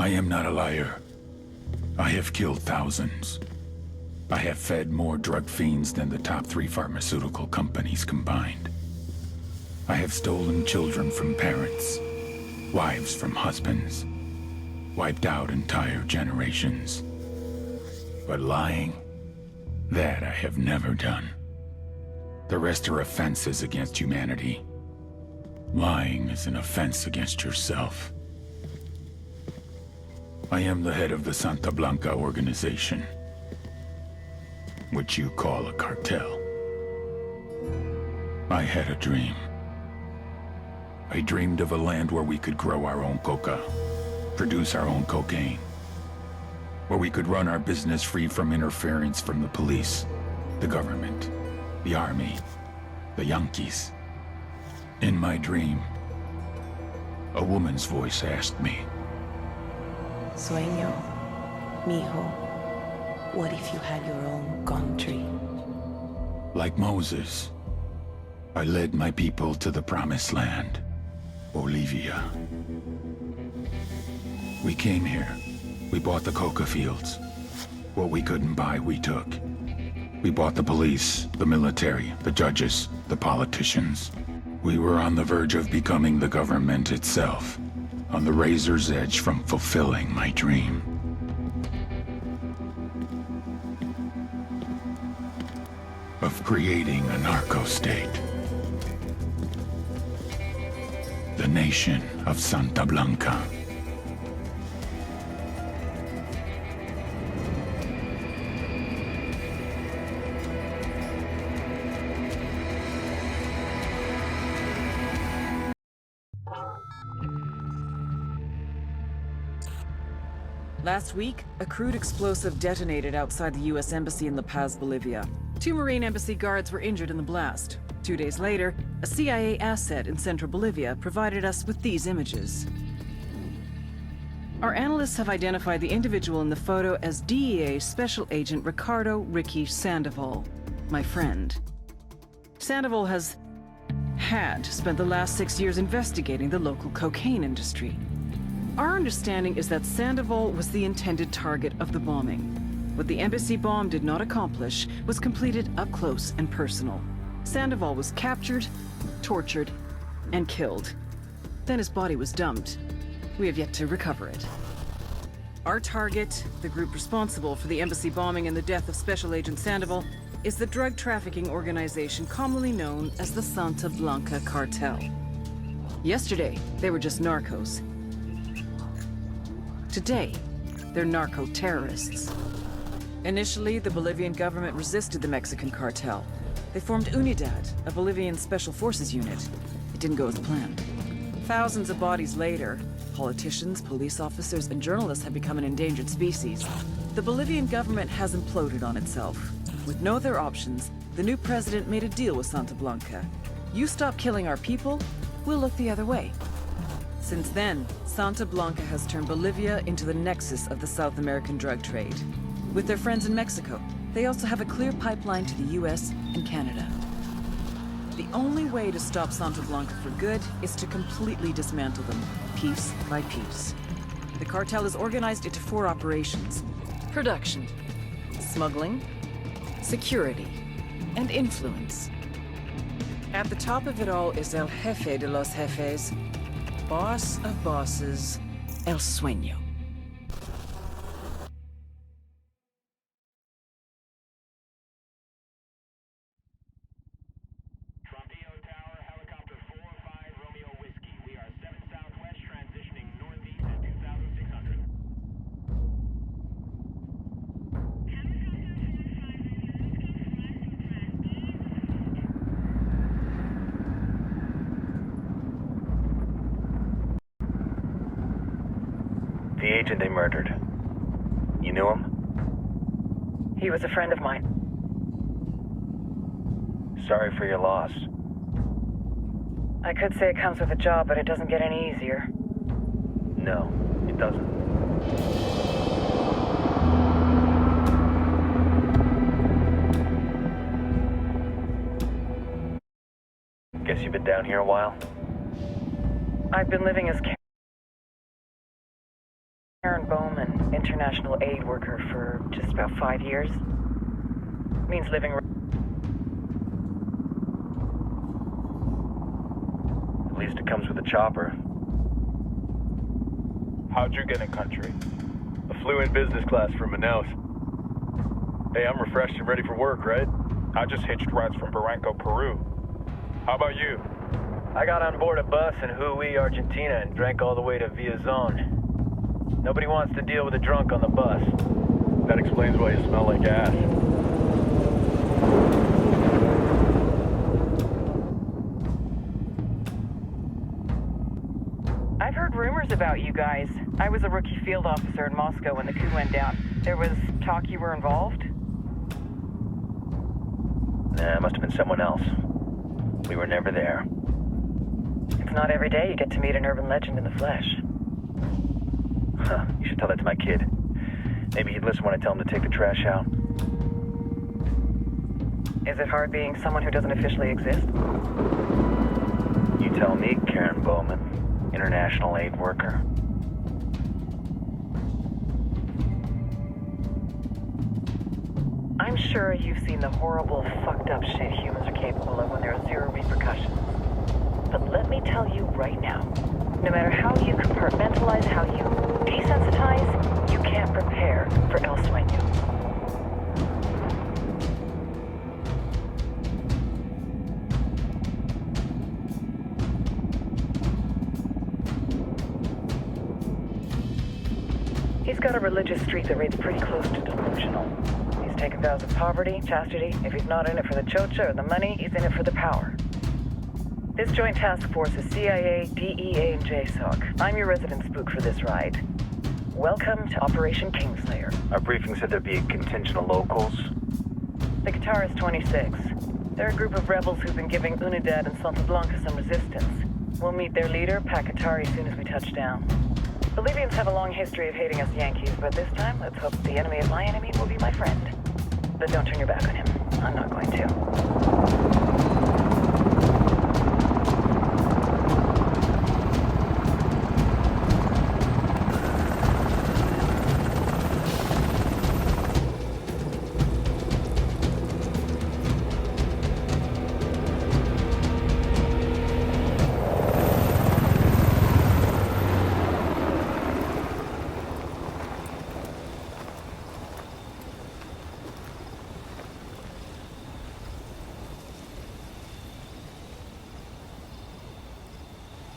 I am not a liar. I have killed thousands. I have fed more drug fiends than the top 3 pharmaceutical companies combined. I have stolen children from parents, wives from husbands, wiped out entire generations. But lying, that I have never done. The rest are offenses against humanity. Lying is an offense against yourself. I am the head of the Santa Blanca organization, which you call a cartel. I had a dream. I dreamed of a land where we could grow our own coca, produce our own cocaine, where we could run our business free from interference from the police, the government, the army, the Yankees. In my dream, a woman's voice asked me, Sueño, mijo, what if you had your own country? like Moses, I led my people to the promised land, Bolivia. We came here. We bought the coca fields. What we couldn't buy, we took. We bought the police, the military, the judges, the politicians. We were on the verge of becoming the government itself, on the razor's edge from fulfilling my dream. Of creating a narco-state. The nation of Santa Blanca. Last week, a crude explosive detonated outside the U.S. Embassy in La Paz, Bolivia. 2 Marine Embassy guards were injured in the blast. 2 days later, a CIA asset in central Bolivia provided us with these images. Our analysts have identified the individual in the photo as DEA Special Agent Ricardo Ricky Sandoval, my friend. Sandoval had spent the last 6 years investigating the local cocaine industry. Our understanding is that Sandoval was the intended target of the bombing. What the embassy bomb did not accomplish was completed up close and personal. Sandoval was captured, tortured, and killed. Then his body was dumped. We have yet to recover it. Our target, the group responsible for the embassy bombing and the death of Special Agent Sandoval, is the drug trafficking organization commonly known as the Santa Blanca Cartel. Yesterday, they were just narcos. Today, they're narco-terrorists. Initially, the Bolivian government resisted the Mexican cartel. They formed Unidad, a Bolivian special forces unit. It didn't go as planned. Thousands of bodies later, politicians, police officers, and journalists have become an endangered species. The Bolivian government has imploded on itself. With no other options, the new president made a deal with Santa Blanca. You stop killing our people, we'll look the other way. Since then, Santa Blanca has turned Bolivia into the nexus of the South American drug trade. With their friends in Mexico, they also have a clear pipeline to the US and Canada. The only way to stop Santa Blanca for good is to completely dismantle them, piece by piece. The cartel is organized into 4 operations: production, smuggling, security, and influence. At the top of it all is El Jefe de los Jefes, boss of bosses, El Sueño. Trumpio Tower, helicopter 4-5 Romeo Whiskey. We are 7 southwest, transitioning northeast at 2,600. The agent they murdered. You knew him? He was a friend of mine. Sorry for your loss. I could say it comes with a job, but it doesn't get any easier. No, it doesn't. Guess you've been down here a while? I've been living as Karen international aid worker for just about 5 years. Means living... At least it comes with a chopper. How'd you get in country? I flew in business class from Manaus. Hey, I'm refreshed and ready for work, right? I just hitched rides from Barranco, Peru. How about you? I got on board a bus in Hui, Argentina, and drank all the way to Villazon. Nobody wants to deal with a drunk on the bus. That explains why you smell like ass. I've heard rumors about you guys. I was a rookie field officer in Moscow when the coup went down. There was talk you were involved? Nah, it must have been someone else. We were never there. It's not every day you get to meet an urban legend in the flesh. Huh, you should tell that to my kid. Maybe he'd listen when I tell him to take the trash out. Is it hard being someone who doesn't officially exist? You tell me, Karen Bowman, international aid worker. I'm sure you've seen the horrible, fucked up shit humans are capable of when there are zero repercussions. But let me tell you right now, no matter how you compartmentalize, how you desensitize, you can't prepare for El Sueño. He's got a religious streak that rates pretty close to delusional. He's taken vows of poverty, chastity. If he's not in it for the chocha or the money, he's in it for the power. This joint task force is CIA, DEA, and JSOC. I'm your resident spook for this ride. Welcome to Operation Kingslayer. Our briefing said there'd be a contingent of locals. The Guitarist 26. They're a group of rebels who've been giving Unidad and Santa Blanca some resistance. We'll meet their leader, Pakatari, as soon as we touch down. Bolivians have a long history of hating us Yankees, but this time, let's hope the enemy of my enemy will be my friend. But don't turn your back on him. I'm not going to.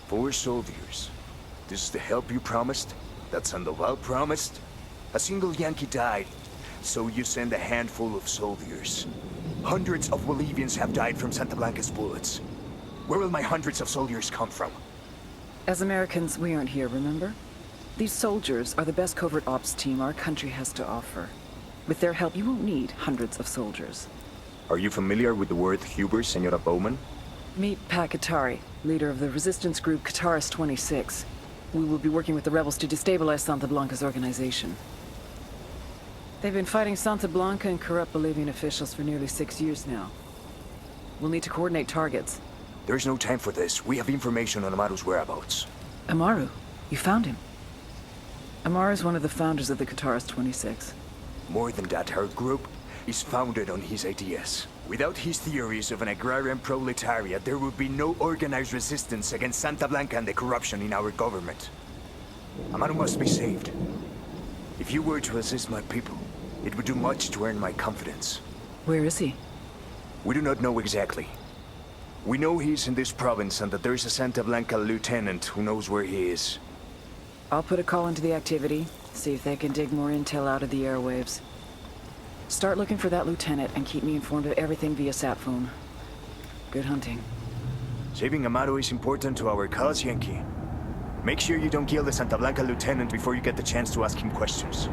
Four soldiers. This is the help you promised? That Sandoval promised? A single Yankee died, so you send a handful of soldiers. Hundreds of Bolivians have died from Santa Blanca's bullets. Where will my hundreds of soldiers come from? As Americans, we aren't here, remember? These soldiers are the best covert ops team our country has to offer. With their help, you won't need hundreds of soldiers. Are you familiar with the word Huber, Senora Bowman? Meet Pakatari, leader of the resistance group Guitarist 26. We will be working with the rebels to destabilize Santa Blanca's organization. They've been fighting Santa Blanca and corrupt Bolivian officials for nearly 6 years now. We'll need to coordinate targets. There's no time for this. We have information on Amaru's whereabouts. Amaru? You found him? Amaru is one of the founders of the Guitarist 26. More than that, her group is founded on his ideas. Without his theories of an agrarian proletariat, there would be no organized resistance against Santa Blanca and the corruption in our government. Amaru must be saved. If you were to assist my people, it would do much to earn my confidence. Where is he? We do not know exactly. We know he's in this province and that there is a Santa Blanca lieutenant who knows where he is. I'll put a call into the activity, see if they can dig more intel out of the airwaves. Start looking for that lieutenant and keep me informed of everything via sat phone. Good hunting. Saving Amaru is important to our cause, Yankee. Make sure you don't kill the Santa Blanca lieutenant before you get the chance to ask him questions.